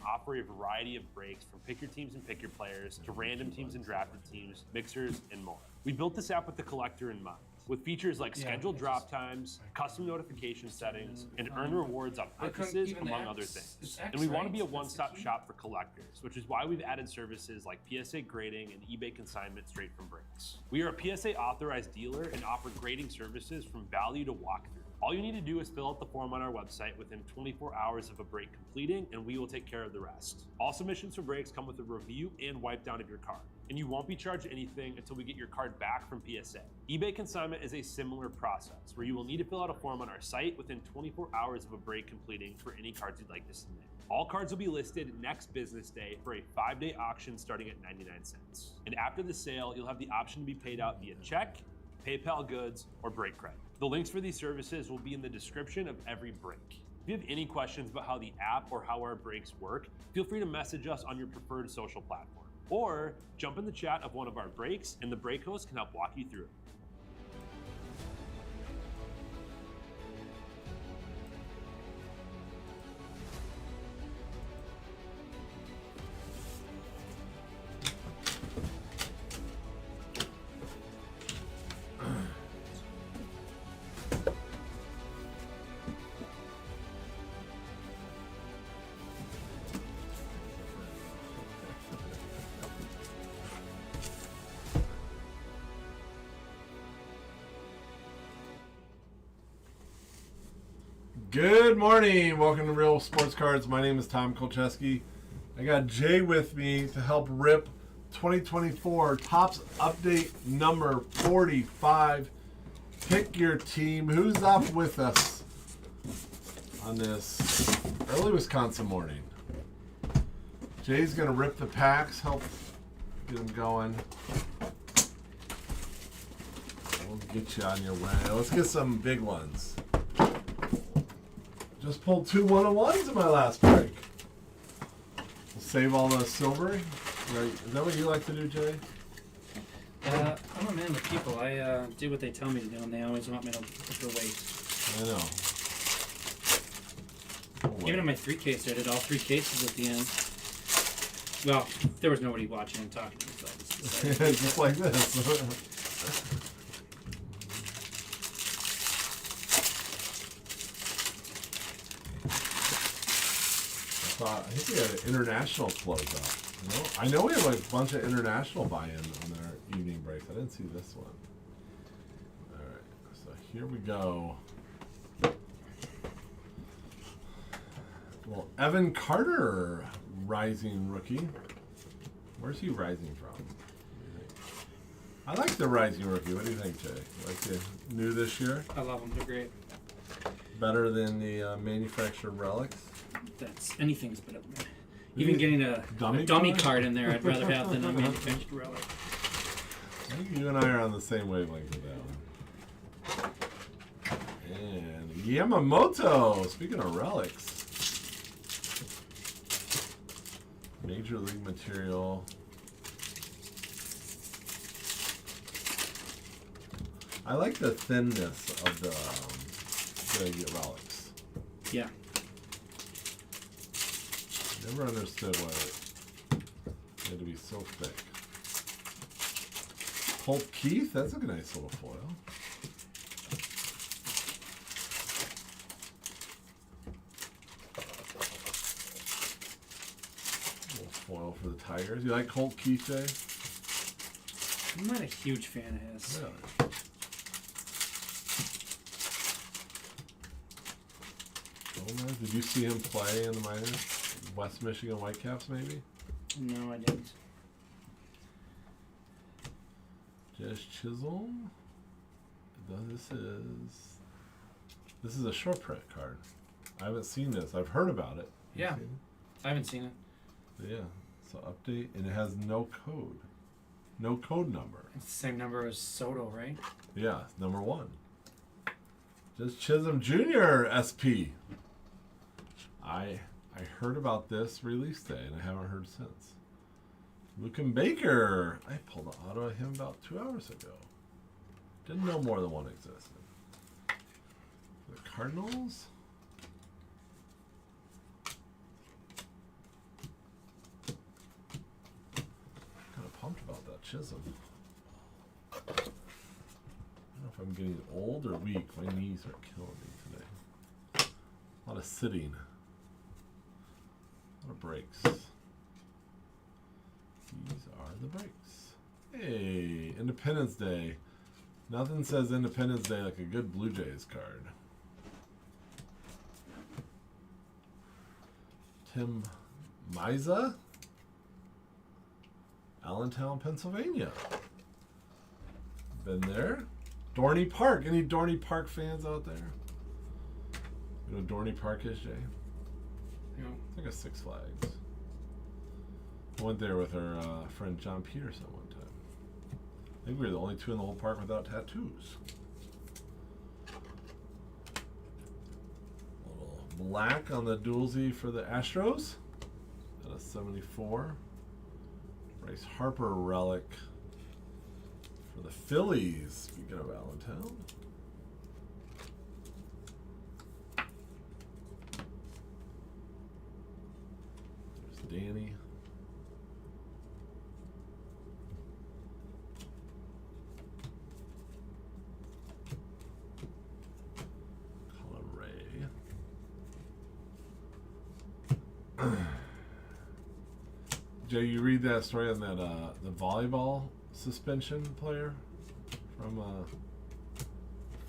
offer a variety of breaks from pick your teams and pick your players to random teams and drafted teams, mixers, and more. We built this app with the collector in mind, with features like scheduled drop times, custom notification settings, and earn rewards on purchases, among other things. And we want to be a one-stop shop for collectors, which is why we've added services like PSA grading and eBay consignment straight from breaks. We are a PSA authorized dealer and offer grading services from value to walkthrough. All you need to do is fill out the form on our website within 24 hours of a break completing, and we will take care of the rest. All submissions for breaks come with a review and wipe down of your card, and you won't be charged anything until we get your card back from PSA. eBay consignment is a similar process, where you will need to fill out a form on our site within 24 hours of a break completing for any cards you'd like to submit. All cards will be listed next business day for a 5-day auction starting at 99 cents. And after the sale, you'll have the option to be paid out via check, PayPal goods, or break credit. The links for these services will be in the description of every break. If you have any questions about how the app or how our breaks work, feel free to message us on your preferred social platform. Or jump in the chat of one of our breaks, and the break host can help walk you through it. Good morning. Welcome to Real Sports Cards. My name is Tom Kolcheski. I got Jay with me to help rip 2024 Topps Update number 45. Pick your team. Who's up with us on this early Wisconsin morning? Jay's going to rip the packs, help get them going. We'll get you on your way. Let's get some big ones. Just pulled 2 101s in my last break. We'll save all the silver. Right? Is that what you like to do, Jay? I'm a man of people. I do what they tell me to do, and they always want me to wait. I know. Even in my 3 case, I did all 3 cases at the end. Well, there was nobody watching and talking to me, so I just decided Just like this. I think we had an international closeout. I know we have a bunch of international buy-in on our evening breaks. I didn't see this one. All right, so here we go. Well, Evan Carter, rising rookie. Where's he rising from? I like the rising rookie. What do you think, Jay? Like the new this year? I love them. They're great. Better than the manufactured relics? That's anything's better than that. Even getting a dummy card in there, I'd rather have than a manufactured relic. I think you and I are on the same wavelength with that one. And Yamamoto, speaking of relics. Major League material. I like the thinness of the relics. Yeah. Never understood why it had to be so thick. Holt Keith, that's a nice little foil. Little foil for the Tigers. You like Holt Keith, Jay? I'm not a huge fan of his. Really? Gomez, did you see him play in the minors? West Michigan Whitecaps, maybe? No, I didn't. Jez Chisholm. This is a short print card. I haven't seen this. I've heard about it. Yeah. I haven't seen it. Yeah. So update, and it has no code. No code number. It's the same number as Soto, right? Yeah, number 1. Just Chisholm Jr. SP. I heard about this release day, and I haven't heard since. Lucan Baker. I pulled an auto of him about 2 hours ago. Didn't know more than one existed. The Cardinals. Chisholm. I don't know if I'm getting old or weak. My knees are killing me today. A lot of sitting. A lot of breaks. These are the breaks. Hey, Independence Day. Nothing says Independence Day like a good Blue Jays card. Tim Miza, Allentown, Pennsylvania. Been there. Dorney Park. Any Dorney Park fans out there? You know what Dorney Park is, Jay? No. It's like a Six Flags. I went there with our friend John Peterson one time. I think we were the only two in the whole park without tattoos. A little black on the dualsy for the Astros. At a 74. Bryce Harper relic for the Phillies. Speaking of Allentown. There's Danny. Jay, you read that story on that the volleyball suspension player from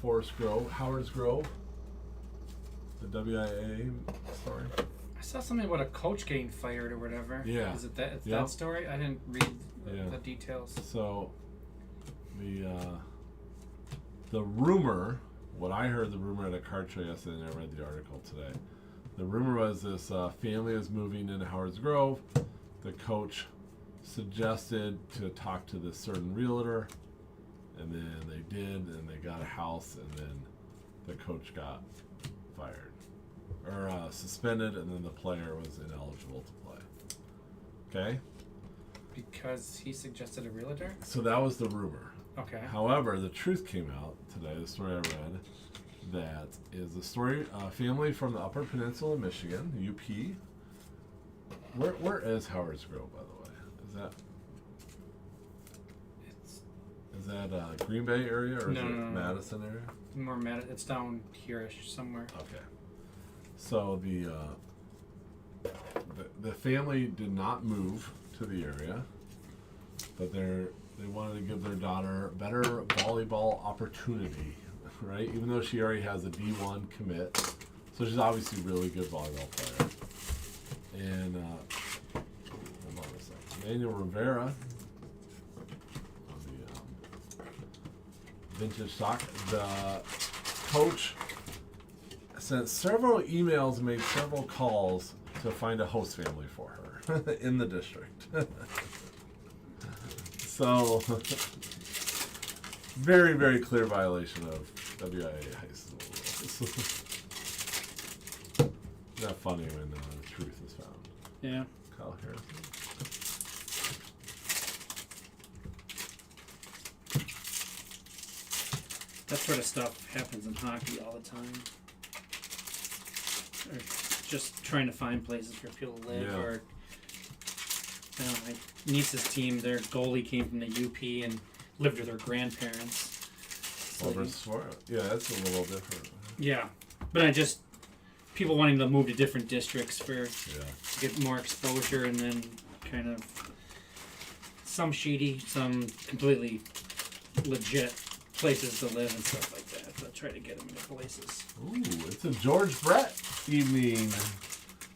Forest Grove, Howard's Grove, the WIA story. I saw something about a coach getting fired or whatever. Yeah. Is it that? It's Yep. that story? I didn't read Yeah. the details. So the rumor, what I heard the rumor at a card show yesterday, and I read the article today. The rumor was this family is moving into Howard's Grove. The coach suggested to talk to this certain realtor, and then they did, and they got a house, and then the coach got fired or suspended, and then the player was ineligible to play. Okay, Because he suggested a realtor? so that was the rumor. Okay. However, the truth came out today. The story I read, that is the story. Family from the Upper Peninsula, Michigan, UP. Where is Howard's Grove, by the way? Is that Green Bay area or is it Madison area? More it's down here-ish somewhere. Okay. So the family did not move to the area, but they wanted to give their daughter a better volleyball opportunity, right? Even though she already has a D1 commit, so she's obviously a really good volleyball player. And hold on a second. Daniel Rivera on the vintage stock. The coach sent several emails and made several calls to find a host family for her in the district. So, very, very clear violation of WIA high school rules. Isn't that funny when the truth is found? Yeah. Kyle Harrison. That sort of stuff happens in hockey all the time. Or just trying to find places for people to live, Yeah. or my niece's team, their goalie came from the UP and lived with her grandparents. So Yeah, that's a little different. yeah, but people wanting to move to different districts to Yeah. get more exposure, and then kind of some shady, some completely legit places to live and stuff like that. So try to get them into places. Ooh, it's a George Brett evening.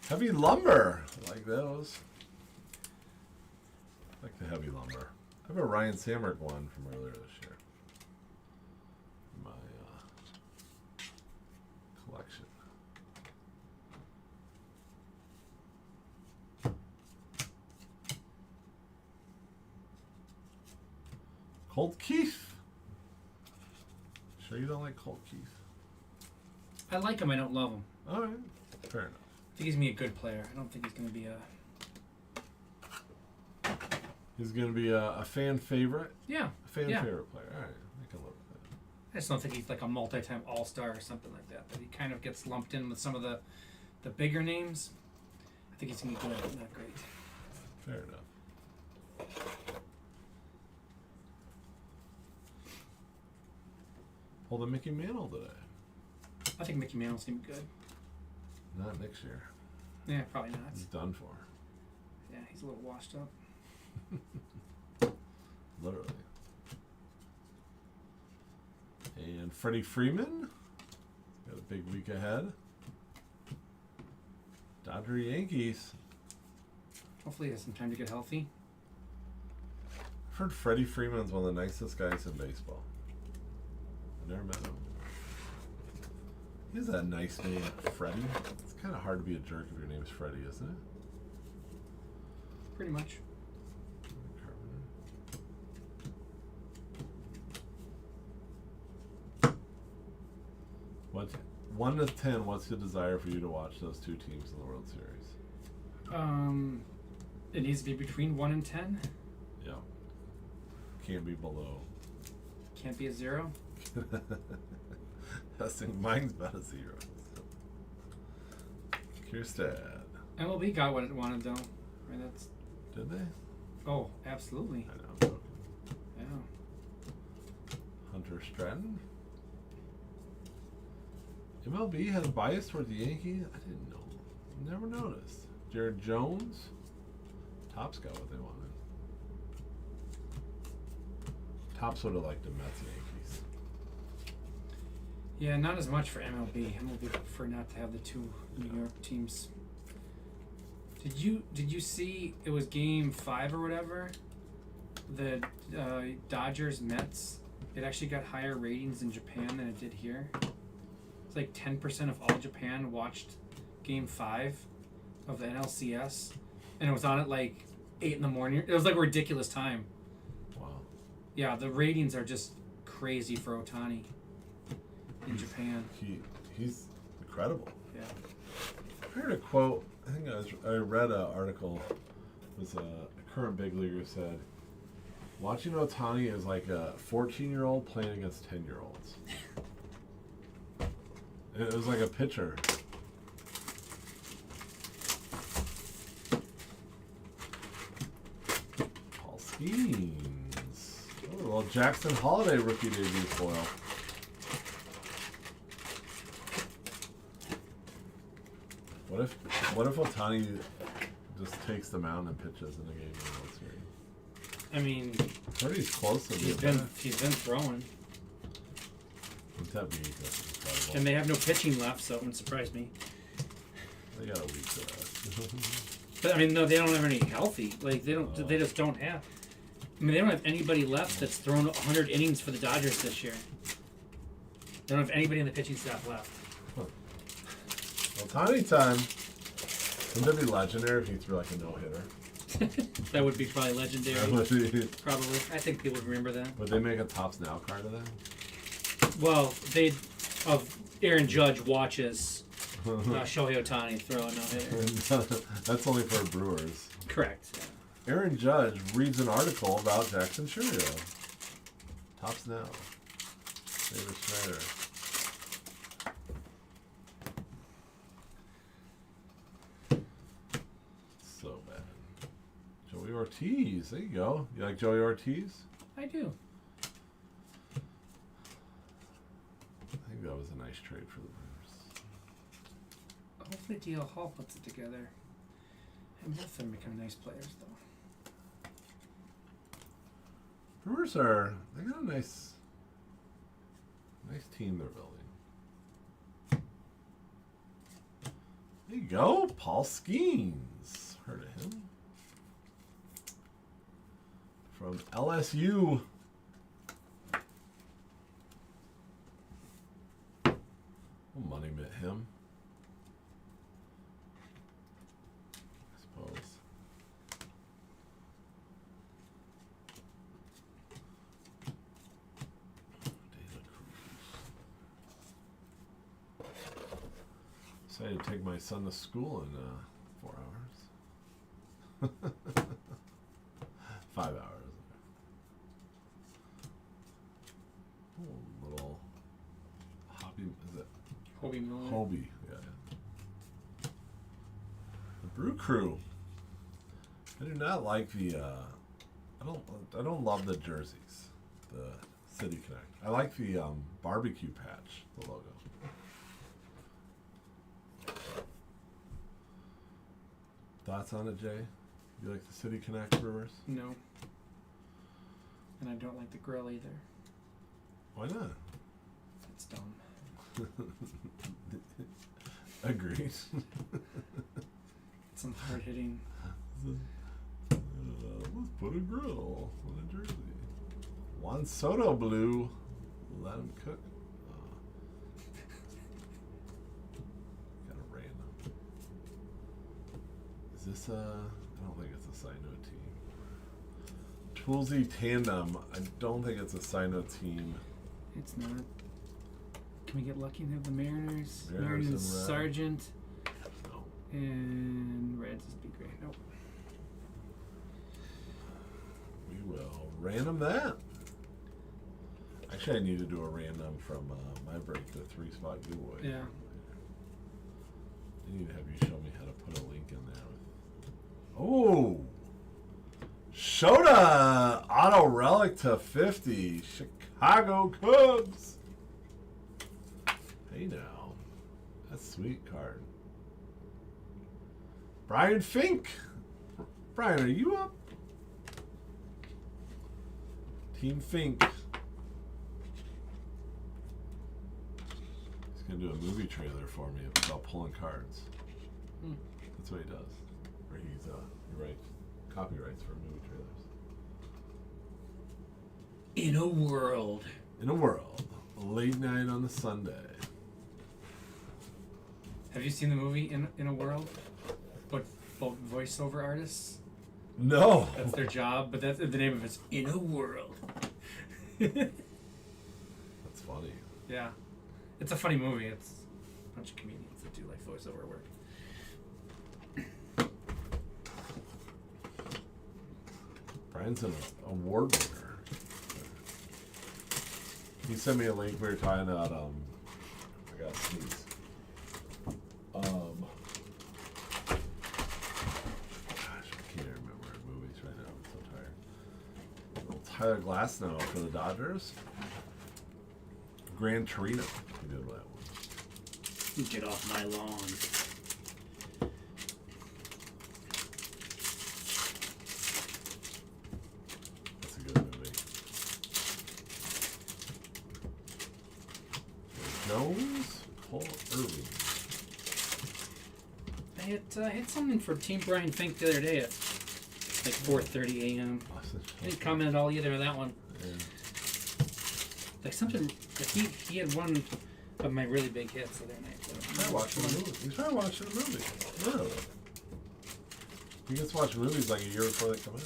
Heavy lumber. I like those. I like the heavy lumber. I have a Ryan Samrick one from earlier this year. My collection. Colt Keith. Sure you don't like Colt Keith? I like him. I don't love him. All right, fair enough. I think he's gonna be a good player. I don't think he's gonna be a He's going to be a fan favorite. yeah. A fan Yeah. favorite player. All right, I can live with that. I just don't think he's like a multi-time All-Star or something like that. But he kind of gets lumped in with some of the bigger names. I think he's gonna be good, but not great. Fair enough. pulled a Mickey Mantle today. I think Mickey Mantle seemed good. Not next year. Yeah, probably not. He's done for. Yeah, he's a little washed up. Literally. And Freddie Freeman. Got a big week ahead. Dodger Yankees. Hopefully he has some time to get healthy. I've heard Freddie Freeman's one of the nicest guys in baseball. I never met him. He has that nice name, Freddie. It's kind of hard to be a jerk if your name's Freddie, isn't it? Pretty much. What's 1 to 10? What's the desire for you to watch those two teams in the World Series? It needs to be between 1 and 10. Yeah. Can't be below. Can't be a 0. I think mine's about a 0. Kierstad. MLB got what it wanted though. Right, that's. Did they? Oh, absolutely. I know. I'm joking. Yeah. Hunter Stratton. MLB has a bias toward the Yankees? I didn't know. Never noticed. Jared Jones. Topps got what they wanted. Topps would have liked the Mets Yankees. Yeah, not as much for MLB. MLB prefer not to have the two New York teams. Did you see it was game 5 or whatever? The Dodgers Mets. It actually got higher ratings in Japan than it did here. It's like 10% of all Japan watched game 5 of the NLCS, and it was on at like 8 in the morning. It was like a ridiculous time. Wow. Yeah, the ratings are just crazy for Ohtani in Japan. He's incredible. Yeah. I heard a quote. I read an article. It was a current big leaguer said, "Watching Ohtani is like a 14-year-old playing against 10-year-olds." It was like a pitcher. Paul Skeens. Oh, well, Jackson Holiday rookie debut foil. What if Ohtani just takes the mound and pitches in a game in the World Series? I mean, I heard he's close to he's being been throwing, Wouldn't that be just incredible? and they have no pitching left, so it wouldn't surprise me. They got a week to that. But I mean, no, they don't have any healthy. Like they don't. Oh. They just don't have. I mean, they don't have anybody left that's thrown 100 innings for the Dodgers this year. They don't have anybody in the pitching staff left. Ohtani time. Wouldn't that be legendary if he threw like a no-hitter? That would be probably legendary. Would Probably. I think people would remember that. they make a Topps Now card of that? Well, Aaron Judge watches Shohei Ohtani throw a no-hitter. That's only for Brewers. Correct. Aaron Judge reads an article about Jackson Chourio. Topps Now. David Schneider. So bad. Joey Ortiz. There you go. You like Joey Ortiz? I do. I think that was a nice trade for the Brewers. Hopefully DL Hall puts it together. And both of them become nice players, though. Brewers they got a nice team they're building. There you go, Paul Skeens. Heard of him. From LSU. We'll money mitt him. I suppose. Decided to take my son to school in 4 hours. 5 hours. Oh, little hobby. Is it Hobie Miller. Hobie? Yeah. The Brew Crew. I do not like the. I don't love the jerseys. The City Connect. I like the barbecue patch, the logo. Thoughts on it, Jay? You like the City Connect Brewers? No. And I don't like the grill either. Why not? It's dumb. Agreed. It's some hard hitting. Let's put a grill on a jersey. Juan Soto blue. Let him cook. Got a random. Is this I don't think it's a Sino team. Toolsy Tandem. I don't think it's a Sino team. It's not. Can we get lucky and have the Mariners? Mariners and Red. Sargent. No. And Reds is be great. Nope. We will random that. Actually, I need to do a random from my break, the 3-spot giveaway. Yeah. I need to have you show me how to put a link in there. Oh! Shota! Auto relic to 50. Chicago Cubs. Hey now. That's a sweet card. Brian Fink. Brian, are you up? Team Fink. He's going to do a movie trailer for me about pulling cards. That's what he does. Or he writes copyrights for movie trailers. In a world. In a world. A late night on a Sunday. Have you seen the movie In a World? But voiceover artists? No. That's their job, but that's the name of it's In a World. That's funny. Yeah. It's a funny movie. It's a bunch of comedians that do like voiceover work. Brian's an award winner. He sent me a link. We were talking about I got to sneeze. Gosh, I can't remember movies right now. I'm so tired. Little Tyler Glasnow for the Dodgers. Gran Torino. He did that one. Get off my lawn. That's a good movie. Jones, Paul Irving. I hit something for Team Brian Fink the other day at like 4:30 a.m. I didn't comment at all either on that one. Yeah. Like something, he had one of my really big hits the other night. Try watching a movie. You try watching a movie. Literally. You get to watch movies like a year before they come out.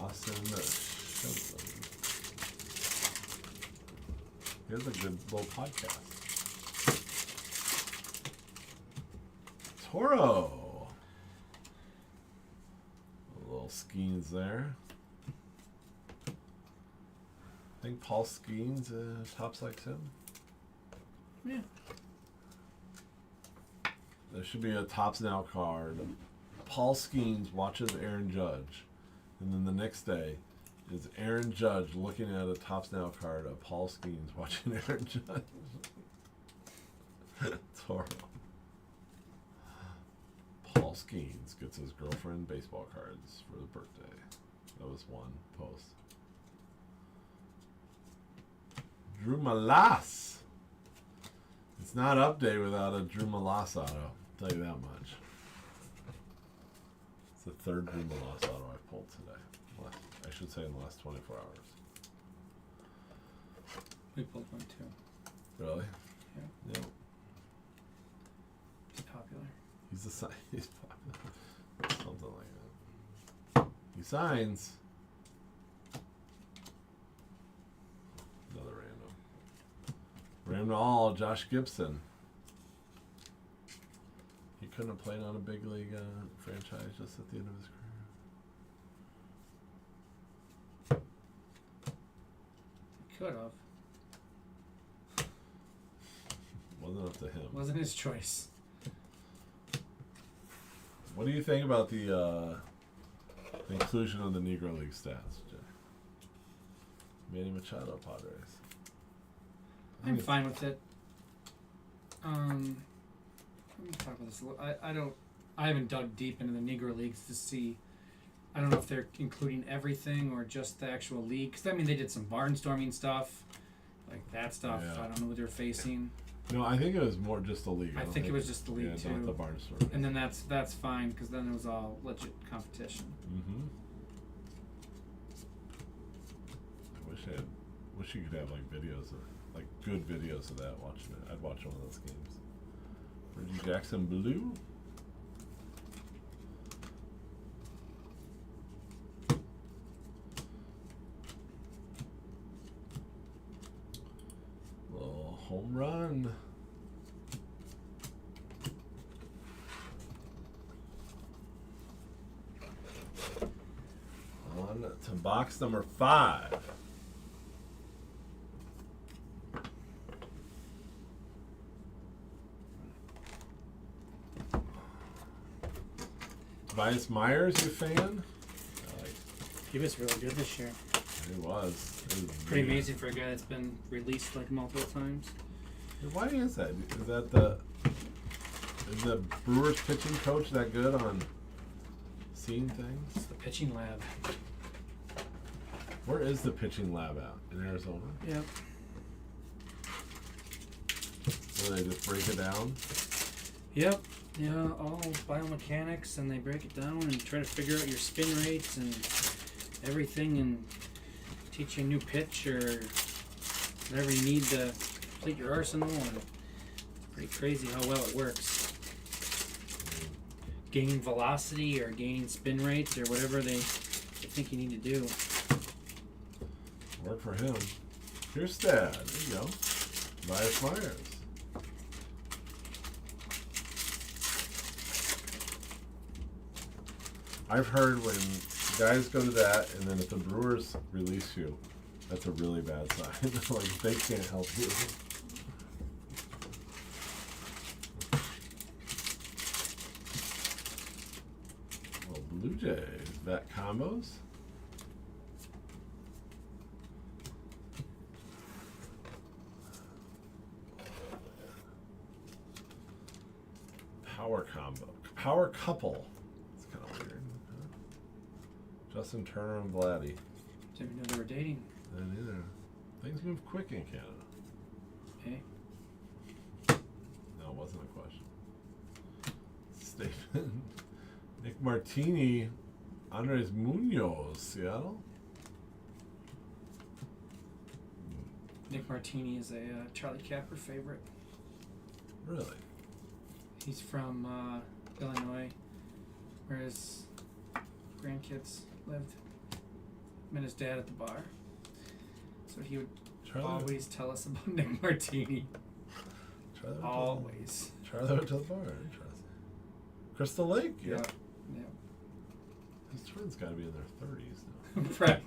Austin Shenson. Here's a good little podcast. Toro. A little Skeens there. I think Paul Skeens tops likes him. Yeah. There should be a Tops Now card. Paul Skeens watches Aaron Judge. And then the next day is Aaron Judge looking at a Tops Now card of Paul Skeens watching Aaron Judge. It's horrible. Paul Skeens gets his girlfriend baseball cards for the birthday. That was one post. Drew Malas. It's not update without a Drew Malas auto. I'll tell you that much. It's the third Drew Malas auto I've pulled today. I should say in the last 24 hours. We pulled one too. Really? Yeah. Yeah. He's popular. He's popular. Something like that. He signs. Another random. Random all, Josh Gibson. He couldn't have played on a big league franchise just at the end of his career. He could have. Wasn't up to him. Wasn't his choice. What do you think about the inclusion of the Negro League stats, Jay? Manny Machado, Padres. I'm fine with it. Let me talk about this a little. I haven't dug deep into the Negro Leagues to see. I don't know if they're including everything or just the actual league. Because, I mean, they did some barnstorming stuff. Like that stuff. Yeah. I don't know what they're facing. No, I think it was more just the league. I think it was just the league, yeah, too. not the Barnstorming. And then that's fine, because then it was all legit competition. Mm-hmm. I wish you could have like videos of like good videos of that. Watching it, I'd watch one of those games. Reggie Jackson blue. Little home run. On to box number 5. Tobias Myers, you fan? He was really good this year. He was. It was Pretty weird. amazing for a guy that's been released like multiple times. Why is that? Is the Brewers pitching coach that good on seeing things? It's the pitching lab. Where is the pitching lab at? In Arizona? Yep. Where they just break it down? Yep. Yeah, all biomechanics, and they break it down and try to figure out your spin rates and everything, and teach you a new pitch or whatever you need to complete your arsenal. And it's pretty crazy how well it works. Gaining velocity or gaining spin rates or whatever they think you need to do. Work for him. Here's Stad. There you go. Tobias Myers. I've heard when guys go to that, and then if the Brewers release you, that's a really bad sign. Like, they can't help you. Well, Blue Jays, vet combos. Power combo. Power couple. It's kind of weird. Huh? Justin Turner and Vladdy. Didn't even know they were dating. I neither. Things move quick in Canada. Okay. No, it wasn't a question. Statement. Nick Martini, Andres Munoz, Seattle. Nick Martini is a Charlie Capper favorite. Really? He's from Illinois, where his grandkids lived. Met his dad at the bar. So he would always tell us about Nick Martini. Always. Charlie went to the bar. Interesting. Crystal Lake? Yeah. Yeah. His twins got to be in their 30s now. Right.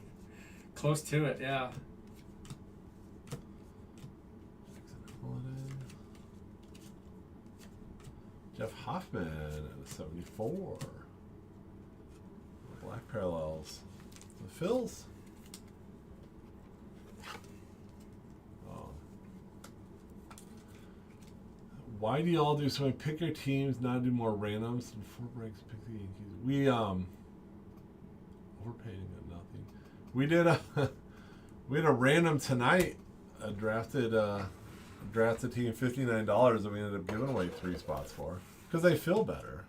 Close to it, yeah. Jeff Hoffman at a 74. Black parallels. The Phils. Oh. Why do y'all do so many pick your teams, not do more randoms? And 4 breaks, pick the Yankees. We overpaying at nothing. We did a random tonight. Drafted team $59 that we ended up giving away 3 spots for because they feel better.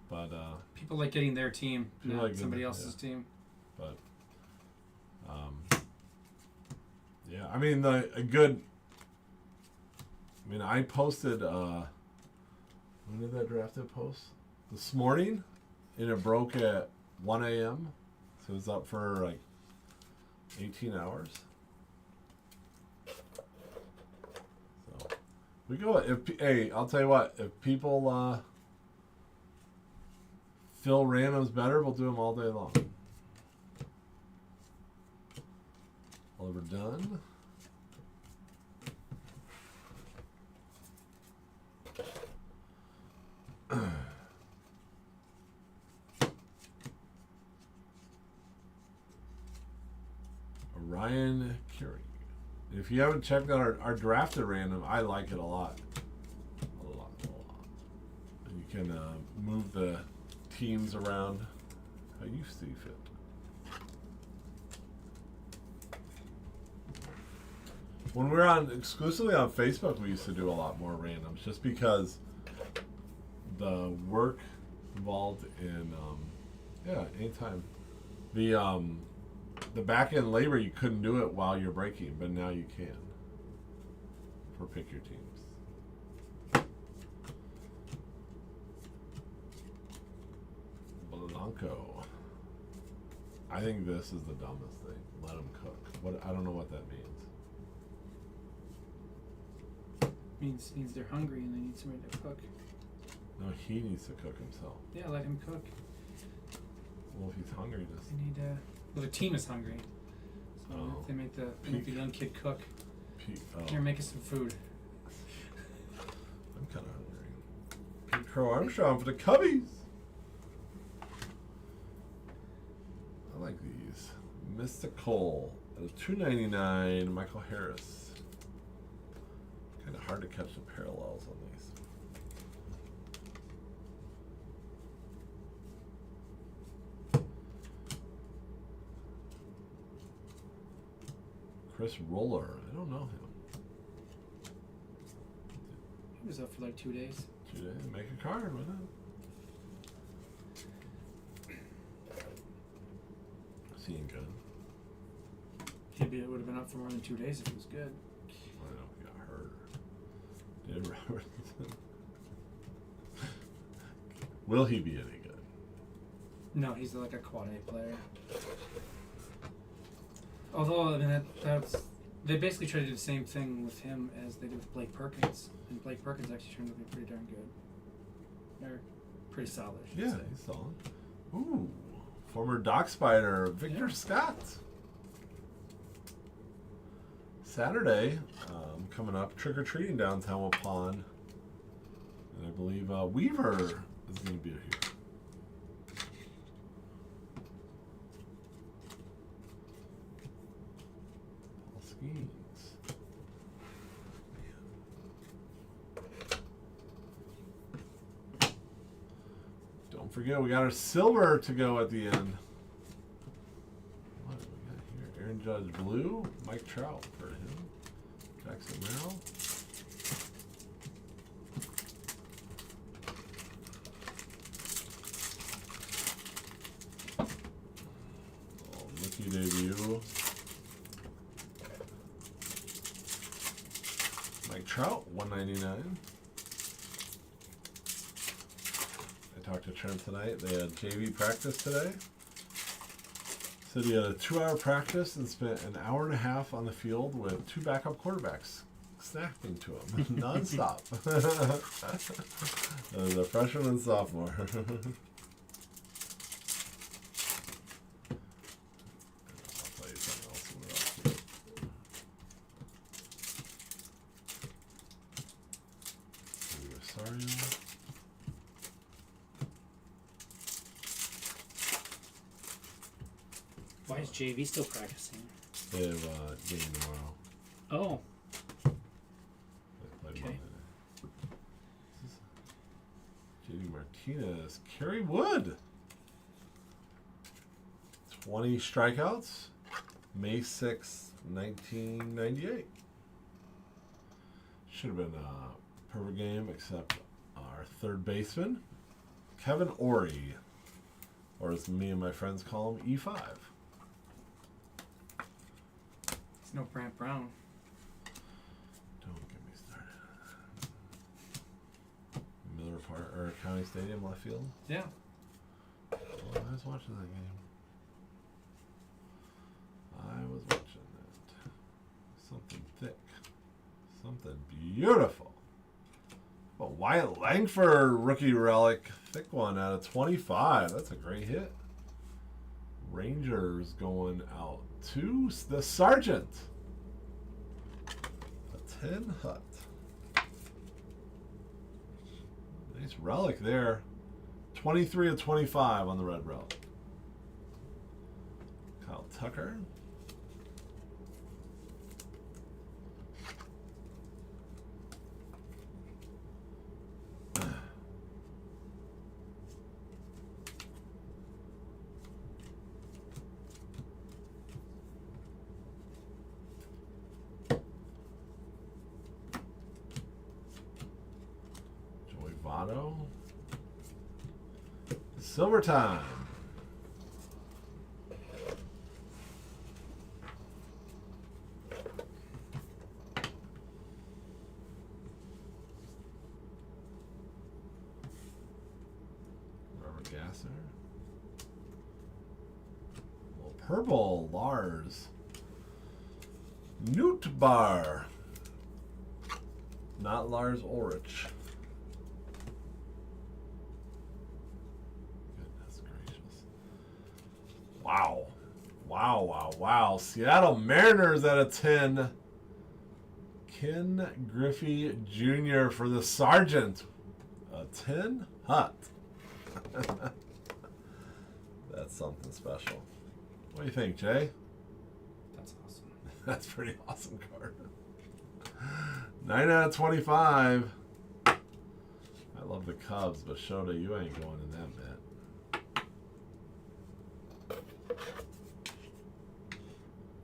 But people like getting their team, people not like somebody getting- else's team. But yeah, I mean a good. I mean, I posted. When did that drafted post? This morning, and it broke at 1 a.m. So it was up for like 18 hours. So we go. Hey, I'll tell you what. If people fill randoms better, we'll do them all day long. Oliver Dunn. Ryan Curie. If you haven't checked out our drafted random, I like it a lot. A lot. And you can move the teams around how you see fit. When we were on exclusively on Facebook, we used to do a lot more randoms just because the work involved in anytime. The back end labor, you couldn't do it while you're breaking, but now you can for pick your teams. Blanco. I think this is the dumbest thing. Let them cook. What? I don't know what that means. Means they're hungry and they need somebody to cook. No, he needs to cook himself. Yeah, let him cook. Well, if he's hungry, just They need well, the team is hungry. So Oh. if they make the young kid cook. oh. Here, make us some food. I'm kind of hungry. Pete Crow Armstrong for the Cubbies. I like these. Mystical at a $2.99. Michael Harris. Kind of hard to catch the parallels on these. Chris Roller. I don't know him. He was up for like 2 days. 2 days. Make a card. Why not? Seeing good. It would have been up for more than 2 days if it was good. I know he got hurt. Did Robertson. Will he be any good? No, he's like a quad A player. Although, I mean, that's they basically try to do the same thing with him as they did with Blake Perkins, and Blake Perkins actually turned out to be pretty darn good. They're pretty solid. I should Yeah, say. he's solid. Ooh, former Doc Spider Victor Yeah. Scott. Saturday, coming up, trick or treating downtown Waupun, and I believe Weaver is going to be here. Paul Skeens. Don't forget, we got our silver to go at the end. What do we got here? Aaron Judge blue, Mike Trout for him, Jackson Merrill. Oh, rookie debut. Mike Trout, $1.99. I talked to Trent tonight. They had JV practice today. Said he had a 2-hour practice and spent an hour and a half on the field with 2 backup quarterbacks snapping to him nonstop. The freshman and sophomore. I'll tell you something else. What else here? Rosario. Why is JV still practicing? They have a game tomorrow. Oh, They play Okay. Monday. JD Martinez, Kerry Wood. 20 strikeouts, May 6th, 1998. Should have been a perfect game, except our third baseman, Kevin Ory, or as me and my friends call him, E5. It's no Brant Brown. Don't get me started. Miller Park or County Stadium left field. Yeah. Oh, I was watching that game. I was watching it. Something thick. Something beautiful. But Wyatt Langford, rookie relic. Thick one out of 25. That's a great hit. Rangers going out to the Sergeant. A 10 hut. Nice relic there. 23 of 25 on the red relic. Kyle Tucker. auto. Silver time. Robert Gasser. Well, purple Lars. Newtbar. Not Lars Ulrich. Goodness gracious. Wow. Wow, wow, wow. Seattle Mariners at a 10. Ken Griffey Jr. for the Sergeant. A 10? Hot. That's something special. What do you think, Jay? That's awesome. That's a pretty awesome card. 9 out of 25. I love the Cubs, but Shota, you ain't going in that bet.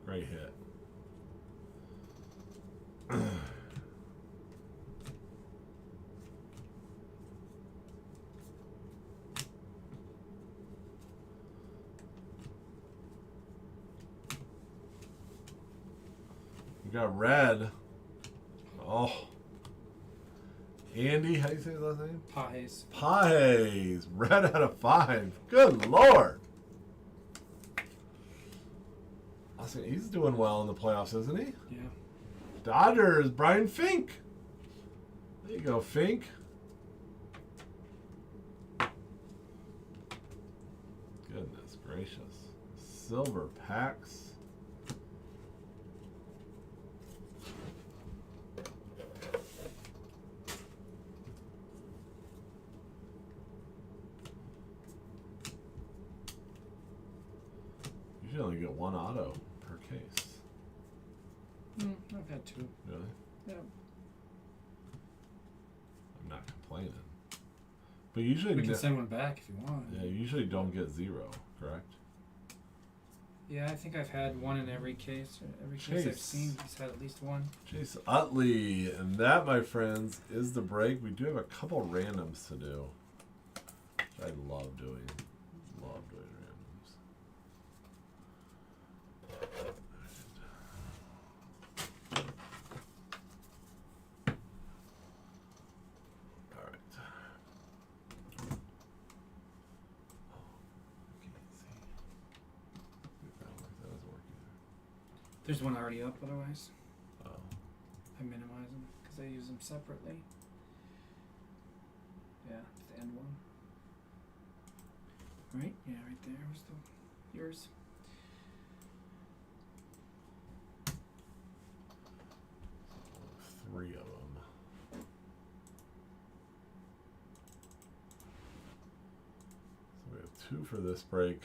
Great hit. We got red. Oh. Andy, how do you say his last name? Pajes. Pajes. Red out of 5. Good Lord. He's doing well in the playoffs, isn't he? Yeah. Dodgers, Brian Fink. There you go, Fink. Goodness gracious. Silver packs. You only get one auto per case. I've had 2. Really? Yeah. I'm not complaining. But usually, We can send one back if you want. yeah, you usually don't get 0, correct? Yeah, I think I've had one in every case. Every case I've Chase. seen, he's had at least one. Chase Utley, and that, my friends, is the break. We do have a couple randoms to do, which I love doing. Love doing randoms. All right. There's one already up otherwise. Oh. I minimize them because I use them separately. Yeah, it's the end one. Right? Yeah, right there was the yours. Three of them. So we have 2 for this break.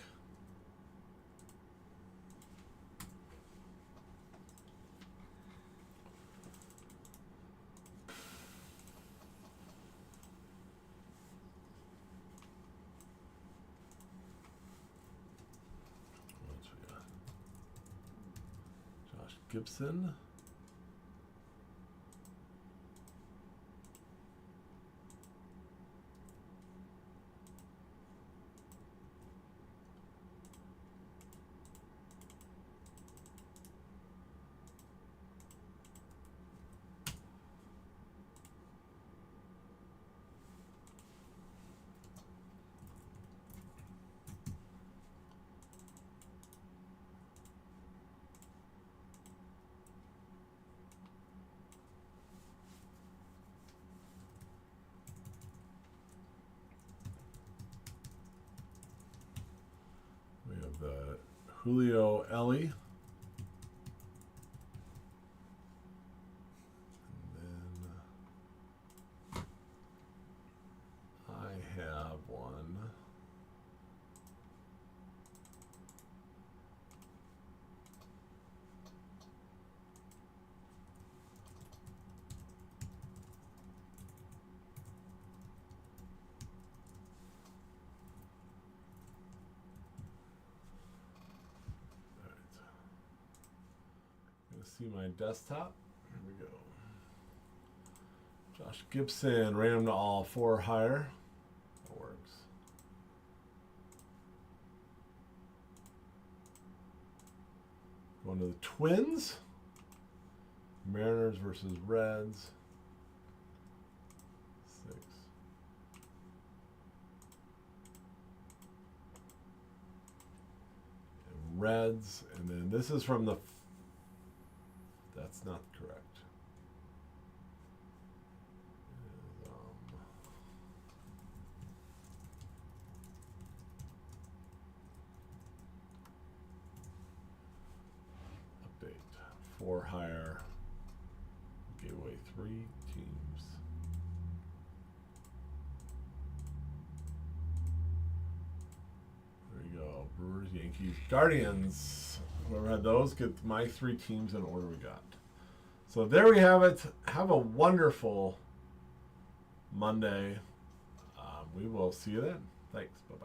What else we got? Josh Gibson. We have the Julio Ellie. And then I have one. See my desktop. Here we go. Josh Gibson, random to all, 4 or higher. That works. Going to the Twins. Mariners versus Reds. 6. And Reds, and then this is from the. That's not correct. Is, update 4 higher. Gave away 3 teams. There you go. Brewers, Yankees, Guardians. Whoever had those, get my 3 teams in order we got. So there we have it. Have a wonderful Monday. We will see you then. Thanks. Bye-bye.